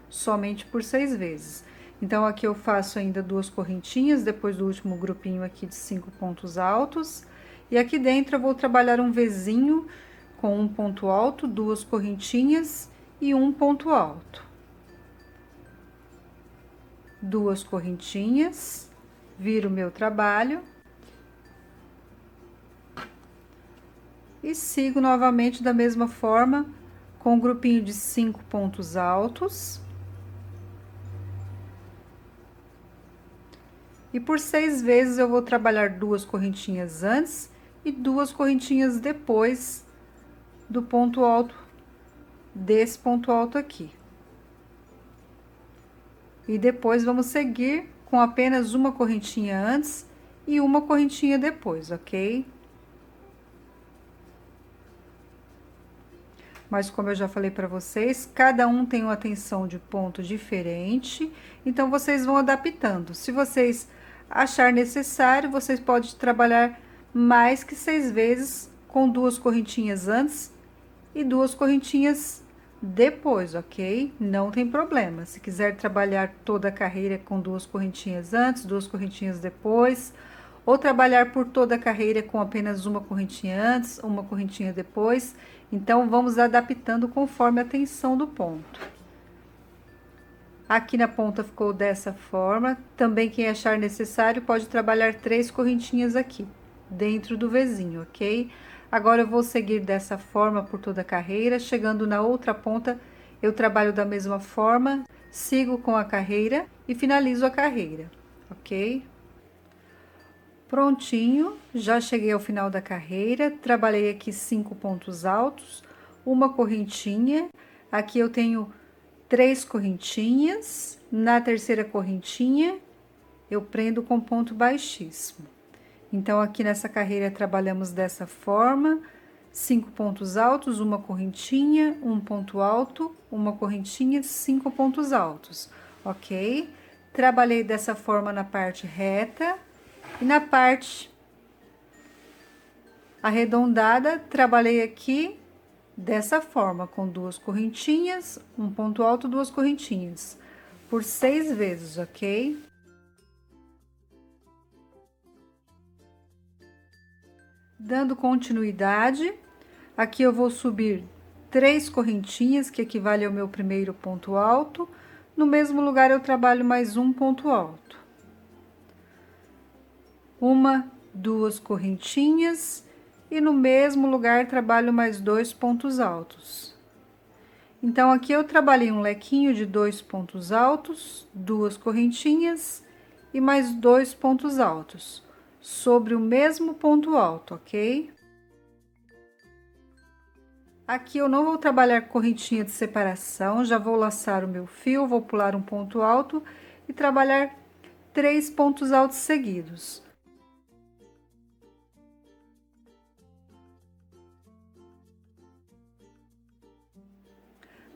somente por 6 vezes. Então, aqui eu faço ainda 2 correntinhas depois do último grupinho aqui de 5 pontos altos, e aqui dentro eu vou trabalhar um Vzinho com um ponto alto, 2 correntinhas e um ponto alto. 2 correntinhas, viro o meu trabalho. E sigo novamente da mesma forma, com um grupinho de 5 pontos altos. E por 6 vezes eu vou trabalhar 2 correntinhas antes e 2 correntinhas depois do ponto alto, desse ponto alto aqui. E depois vamos seguir com apenas uma correntinha antes e uma correntinha depois, ok? Mas como eu já falei para vocês, cada um tem uma tensão de ponto diferente, então vocês vão adaptando. Se vocês achar necessário, vocês podem trabalhar mais que 6 vezes com 2 correntinhas antes e 2 correntinhas depois, ok? Não tem problema. Se quiser trabalhar toda a carreira com 2 correntinhas antes, 2 correntinhas depois, ou trabalhar por toda a carreira com apenas uma correntinha antes, uma correntinha depois, então vamos adaptando conforme a tensão do ponto. Aqui na ponta ficou dessa forma. Também quem achar necessário pode trabalhar 3 correntinhas aqui, dentro do Vzinho, ok? Agora eu vou seguir dessa forma por toda a carreira. Chegando na outra ponta, eu trabalho da mesma forma, sigo com a carreira e finalizo a carreira, ok? Prontinho, já cheguei ao final da carreira, trabalhei aqui 5 pontos altos, uma correntinha. Aqui eu tenho 3 correntinhas. Na terceira correntinha, eu prendo com ponto baixíssimo. Então, aqui nessa carreira, trabalhamos dessa forma: 5 pontos altos, uma correntinha, um ponto alto, uma correntinha, 5 pontos altos, ok? Trabalhei dessa forma na parte reta e na parte arredondada, trabalhei aqui dessa forma, com 2 correntinhas, um ponto alto, 2 correntinhas, por 6 vezes, ok? Dando continuidade, aqui eu vou subir 3 correntinhas, que equivale ao meu primeiro ponto alto. No mesmo lugar, eu trabalho mais um ponto alto. Uma, 2 correntinhas, e no mesmo lugar, trabalho mais 2 pontos altos. Então, aqui eu trabalhei um lequinho de 2 pontos altos, 2 correntinhas e mais 2 pontos altos, sobre o mesmo ponto alto, ok? Aqui eu não vou trabalhar correntinha de separação, já vou laçar o meu fio, vou pular um ponto alto e trabalhar 3 pontos altos seguidos.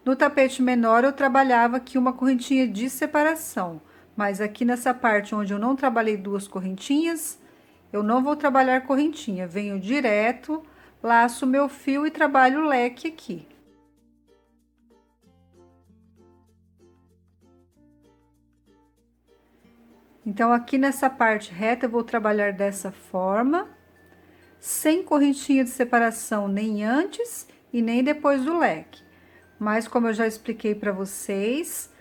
No tapete menor, eu trabalhava aqui uma correntinha de separação, mas aqui nessa parte onde eu não trabalhei 2 correntinhas, eu não vou trabalhar correntinha, venho direto, laço meu fio e trabalho o leque aqui. Então, aqui nessa parte reta, eu vou trabalhar dessa forma, sem correntinha de separação, nem antes e nem depois do leque. Mas, como eu já expliquei para vocês,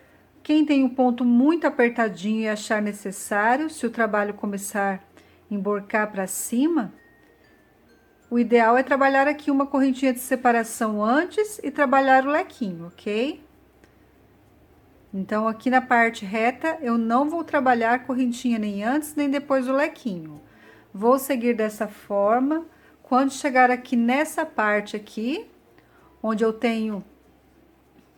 quem tem um ponto muito apertadinho e achar necessário, se o trabalho começar a emborcar para cima, o ideal é trabalhar aqui uma correntinha de separação antes e trabalhar o lequinho, ok? Então, aqui na parte reta, eu não vou trabalhar correntinha nem antes nem depois do lequinho. Vou seguir dessa forma. Quando chegar aqui nessa parte aqui, onde eu tenho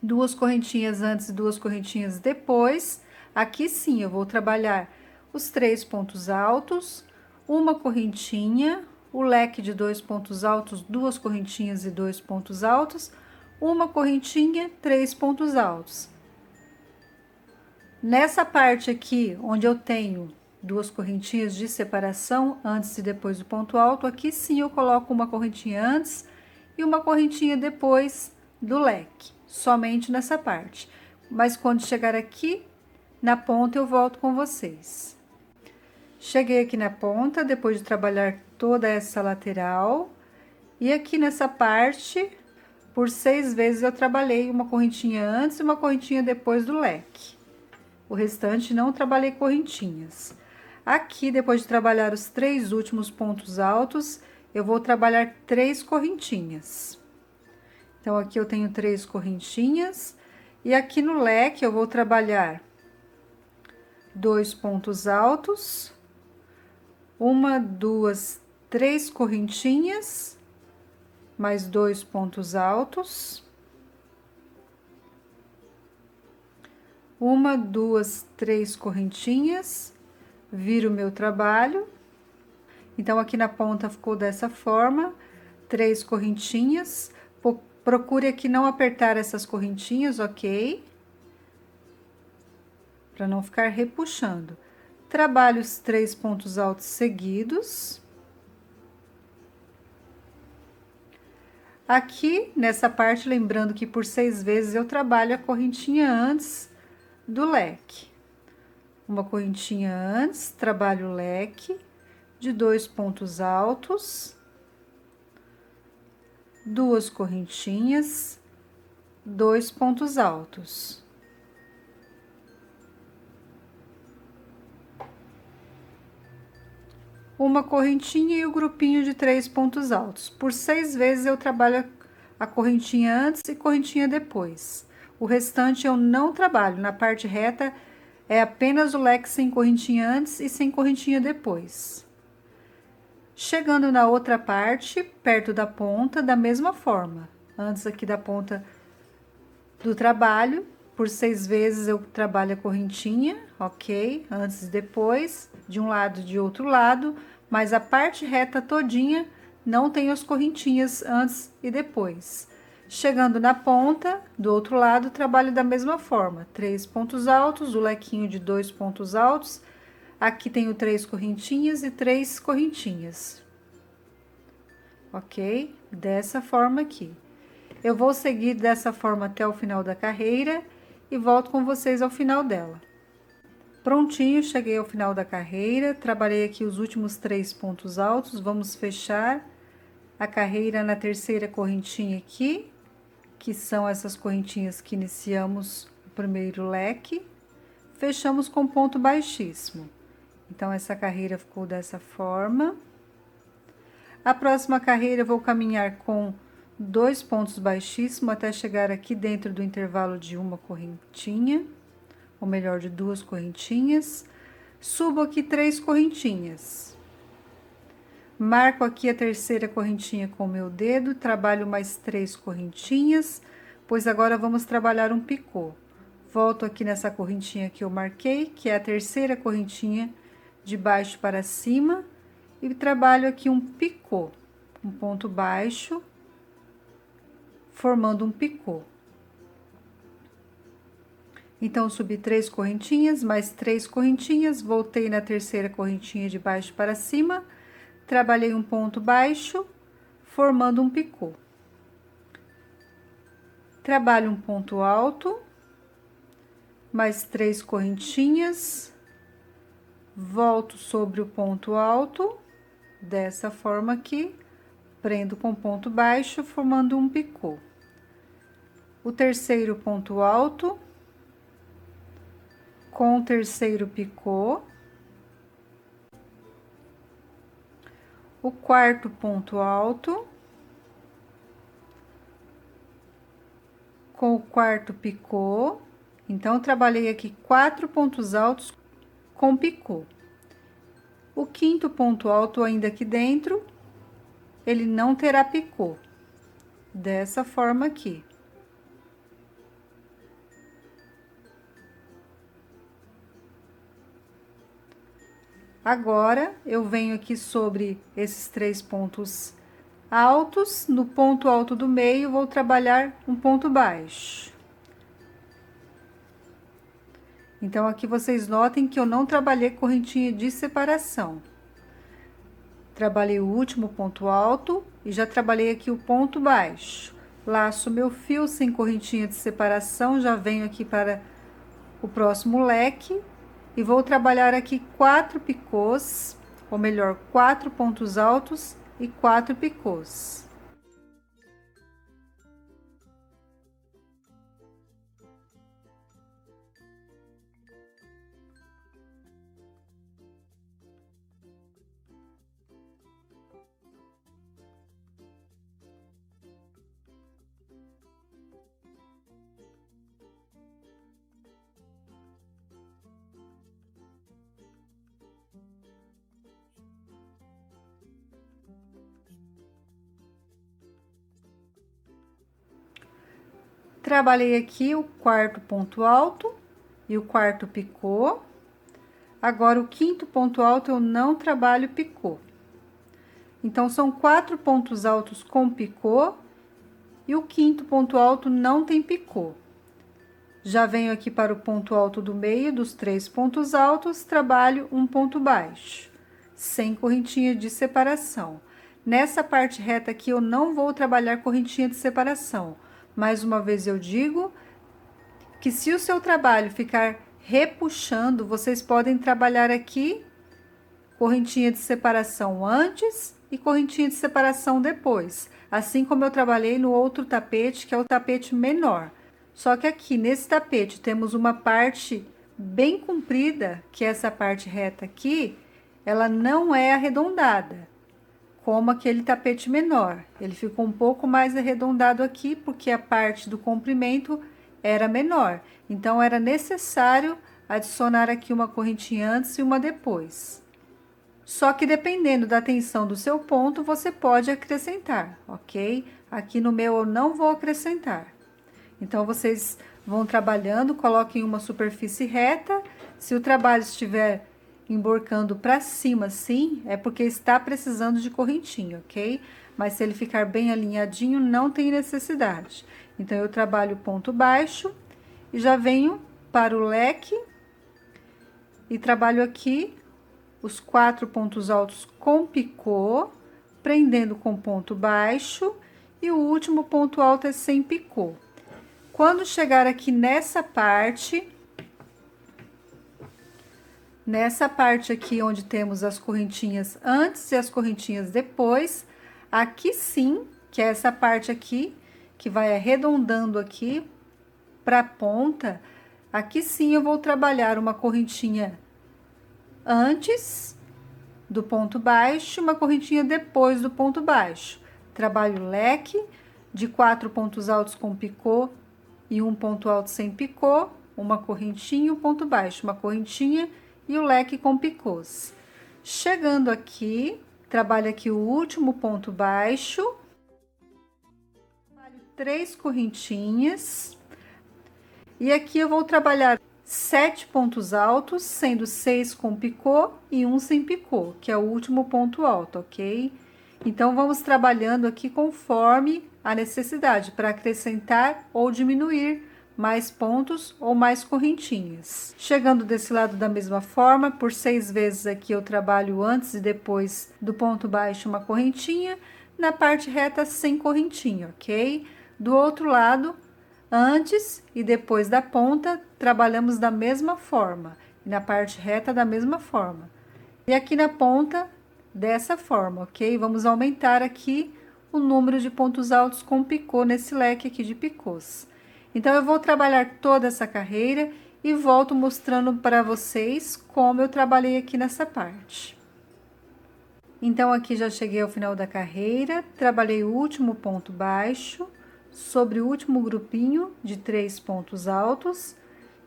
2 correntinhas antes e 2 correntinhas depois, aqui sim eu vou trabalhar os 3 pontos altos, uma correntinha, o leque de 2 pontos altos, 2 correntinhas e 2 pontos altos, uma correntinha, 3 pontos altos. Nessa parte aqui, onde eu tenho 2 correntinhas de separação, antes e depois do ponto alto, aqui sim eu coloco uma correntinha antes e uma correntinha depois do leque, somente nessa parte. Mas quando chegar aqui, na ponta, eu volto com vocês. Cheguei aqui na ponta, depois de trabalhar toda essa lateral, e aqui nessa parte, por 6 vezes eu trabalhei uma correntinha antes e uma correntinha depois do leque. O restante não trabalhei correntinhas. Aqui, depois de trabalhar os 3 últimos pontos altos, eu vou trabalhar 3 correntinhas. Então, aqui eu tenho 3 correntinhas, e aqui no leque eu vou trabalhar 2 pontos altos, uma, 2, 3 correntinhas, mais 2 pontos altos. Uma, 2, 3 correntinhas, viro o meu trabalho. Então, aqui na ponta ficou dessa forma, 3 correntinhas. Procure aqui não apertar essas correntinhas, ok? Para não ficar repuxando. Trabalho os 3 pontos altos seguidos. Aqui, nessa parte, lembrando que por 6 vezes eu trabalho a correntinha antes do leque. Uma correntinha antes, trabalho o leque de 2 pontos altos, 2 correntinhas, 2 pontos altos. Uma correntinha e o grupinho de 3 pontos altos. Por 6 vezes eu trabalho a correntinha antes e correntinha depois. O restante eu não trabalho. Na parte reta é apenas o leque sem correntinha antes e sem correntinha depois. Chegando na outra parte, perto da ponta, da mesma forma. Antes aqui da ponta do trabalho, por 6 vezes eu trabalho a correntinha, ok? Antes e depois, de um lado e de outro lado, mas a parte reta todinha não tem as correntinhas antes e depois. Chegando na ponta, do outro lado, trabalho da mesma forma. 3 pontos altos, o lequinho de 2 pontos altos. Aqui tenho 3 correntinhas e 3 correntinhas. Ok? Dessa forma aqui. Eu vou seguir dessa forma até o final da carreira e volto com vocês ao final dela. Prontinho, cheguei ao final da carreira, trabalhei aqui os últimos 3 pontos altos, vamos fechar a carreira na terceira correntinha aqui, que são essas correntinhas que iniciamos o primeiro leque, fechamos com ponto baixíssimo. Então, essa carreira ficou dessa forma. A próxima carreira eu vou caminhar com 2 pontos baixíssimos até chegar aqui dentro do intervalo de uma correntinha, ou melhor, de 2 correntinhas. Subo aqui 3 correntinhas. Marco aqui a terceira correntinha com o meu dedo, trabalho mais 3 correntinhas, pois agora vamos trabalhar um picô. Volto aqui nessa correntinha que eu marquei, que é a terceira correntinha de baixo para cima, e trabalho aqui um picô, um ponto baixo, formando um picô. Então, subi 3 correntinhas, mais 3 correntinhas, voltei na terceira correntinha de baixo para cima, trabalhei um ponto baixo, formando um picô. Trabalho um ponto alto, mais 3 correntinhas, volto sobre o ponto alto, dessa forma aqui, prendo com ponto baixo, formando um picô. O terceiro ponto alto, com o terceiro picô, o quarto ponto alto, com o quarto picô. Então, eu trabalhei aqui 4 pontos altos com picô. O quinto ponto alto ainda aqui dentro, ele não terá picô, dessa forma aqui. Agora, eu venho aqui sobre esses 3 pontos altos, no ponto alto do meio, vou trabalhar um ponto baixo. Então, aqui vocês notem que eu não trabalhei correntinha de separação. Trabalhei o último ponto alto e já trabalhei aqui o ponto baixo. Laço meu fio sem correntinha de separação, já venho aqui para o próximo leque. E vou trabalhar aqui 4 picôs, ou melhor, 4 pontos altos e 4 picôs. Trabalhei aqui o quarto ponto alto e o quarto picô. Agora, o quinto ponto alto eu não trabalho picô. Então, são 4 pontos altos com picô e o quinto ponto alto não tem picô. Já venho aqui para o ponto alto do meio dos 3 pontos altos, trabalho um ponto baixo, sem correntinha de separação. Nessa parte reta aqui, eu não vou trabalhar correntinha de separação. Mais uma vez eu digo que se o seu trabalho ficar repuxando, vocês podem trabalhar aqui correntinha de separação antes e correntinha de separação depois. Assim como eu trabalhei no outro tapete, que é o tapete menor. Só que aqui, nesse tapete, temos uma parte bem comprida, que é essa parte reta aqui, ela não é arredondada, como aquele tapete menor. Ele ficou um pouco mais arredondado aqui, porque a parte do comprimento era menor. Então, era necessário adicionar aqui uma correntinha antes e uma depois. Só que dependendo da tensão do seu ponto, você pode acrescentar, ok? Aqui no meu eu não vou acrescentar. Então, vocês vão trabalhando, coloquem uma superfície reta. Se o trabalho estiver emborcando para cima assim, é porque está precisando de correntinha, ok? Mas se ele ficar bem alinhadinho, não tem necessidade. Então, eu trabalho ponto baixo e já venho para o leque e trabalho aqui os 4 pontos altos com picô, prendendo com ponto baixo, e o último ponto alto é sem picô. Quando chegar aqui nessa parte aqui onde temos as correntinhas antes e as correntinhas depois, aqui sim, que é essa parte aqui, que vai arredondando aqui para a ponta, aqui sim eu vou trabalhar uma correntinha antes do ponto baixo, uma correntinha depois do ponto baixo. Trabalho o leque de 4 pontos altos com picô e um ponto alto sem picô, uma correntinha e um ponto baixo, uma correntinha e o leque com picôs. Chegando aqui, trabalho aqui o último ponto baixo, trabalho 3 correntinhas, e aqui eu vou trabalhar 7 pontos altos, sendo 6 com picô e 1 sem picô, que é o último ponto alto, ok? Então, vamos trabalhando aqui conforme a necessidade, para acrescentar ou diminuir mais pontos ou mais correntinhas. Chegando desse lado da mesma forma, por 6 vezes aqui eu trabalho antes e depois do ponto baixo uma correntinha, na parte reta sem correntinha, ok? Do outro lado, antes e depois da ponta, trabalhamos da mesma forma, e na parte reta da mesma forma. E aqui na ponta, dessa forma, ok? Vamos aumentar aqui o número de pontos altos com picô nesse leque aqui de picôs. Então, eu vou trabalhar toda essa carreira e volto mostrando para vocês como eu trabalhei aqui nessa parte. Então, aqui já cheguei ao final da carreira, trabalhei o último ponto baixo sobre o último grupinho de 3 pontos altos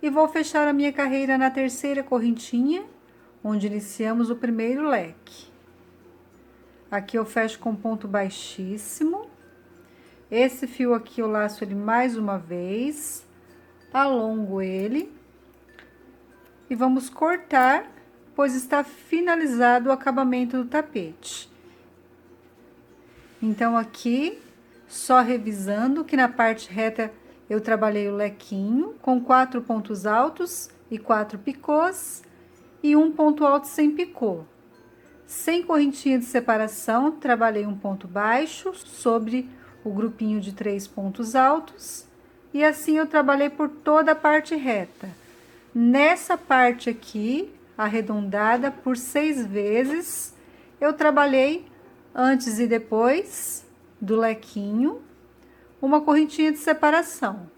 e vou fechar a minha carreira na terceira correntinha, onde iniciamos o primeiro leque. Aqui eu fecho com ponto baixíssimo. Esse fio aqui eu laço ele mais uma vez, alongo ele e vamos cortar, pois está finalizado o acabamento do tapete. Então, aqui, só revisando que na parte reta eu trabalhei o lequinho com 4 pontos altos e 4 picôs e um ponto alto sem picô. Sem correntinha de separação, trabalhei um ponto baixo sobre o grupinho de 3 pontos altos, e assim eu trabalhei por toda a parte reta. Nessa parte aqui, arredondada por 6 vezes, eu trabalhei antes e depois do lequinho, uma correntinha de separação.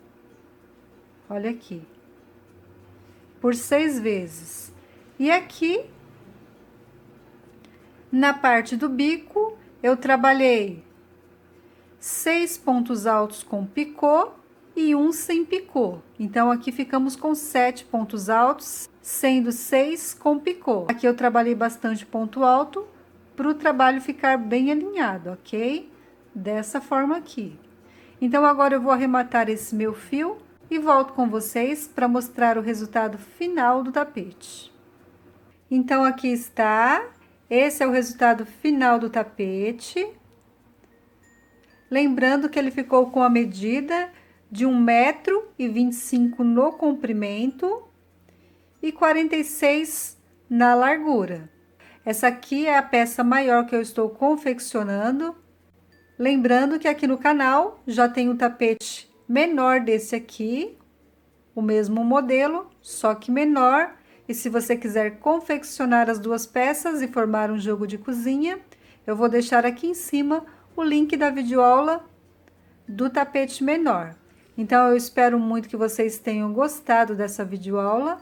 Olha aqui. Por 6 vezes. E aqui, na parte do bico, eu trabalhei 6 pontos altos com picô e 1 sem picô. Então, aqui ficamos com 7 pontos altos, sendo 6 com picô. Aqui eu trabalhei bastante ponto alto, para o trabalho ficar bem alinhado, ok? Dessa forma aqui. Então, agora eu vou arrematar esse meu fio e volto com vocês para mostrar o resultado final do tapete. Então, aqui está. Esse é o resultado final do tapete. Lembrando que ele ficou com a medida de 1,25 m no comprimento e 46 na largura. Essa aqui é a peça maior que eu estou confeccionando. Lembrando que aqui no canal já tem um tapete menor desse aqui, o mesmo modelo, só que menor. E se você quiser confeccionar as duas peças e formar um jogo de cozinha, eu vou deixar aqui em cima o link da videoaula do tapete menor. Então, eu espero muito que vocês tenham gostado dessa videoaula.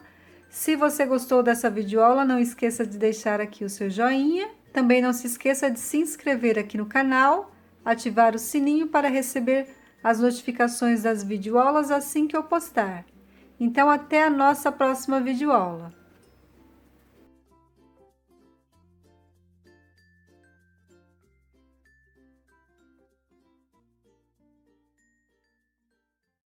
Se você gostou dessa videoaula, não esqueça de deixar aqui o seu joinha. Também não se esqueça de se inscrever aqui no canal, ativar o sininho para receber as notificações das videoaulas assim que eu postar. Então, até a nossa próxima videoaula.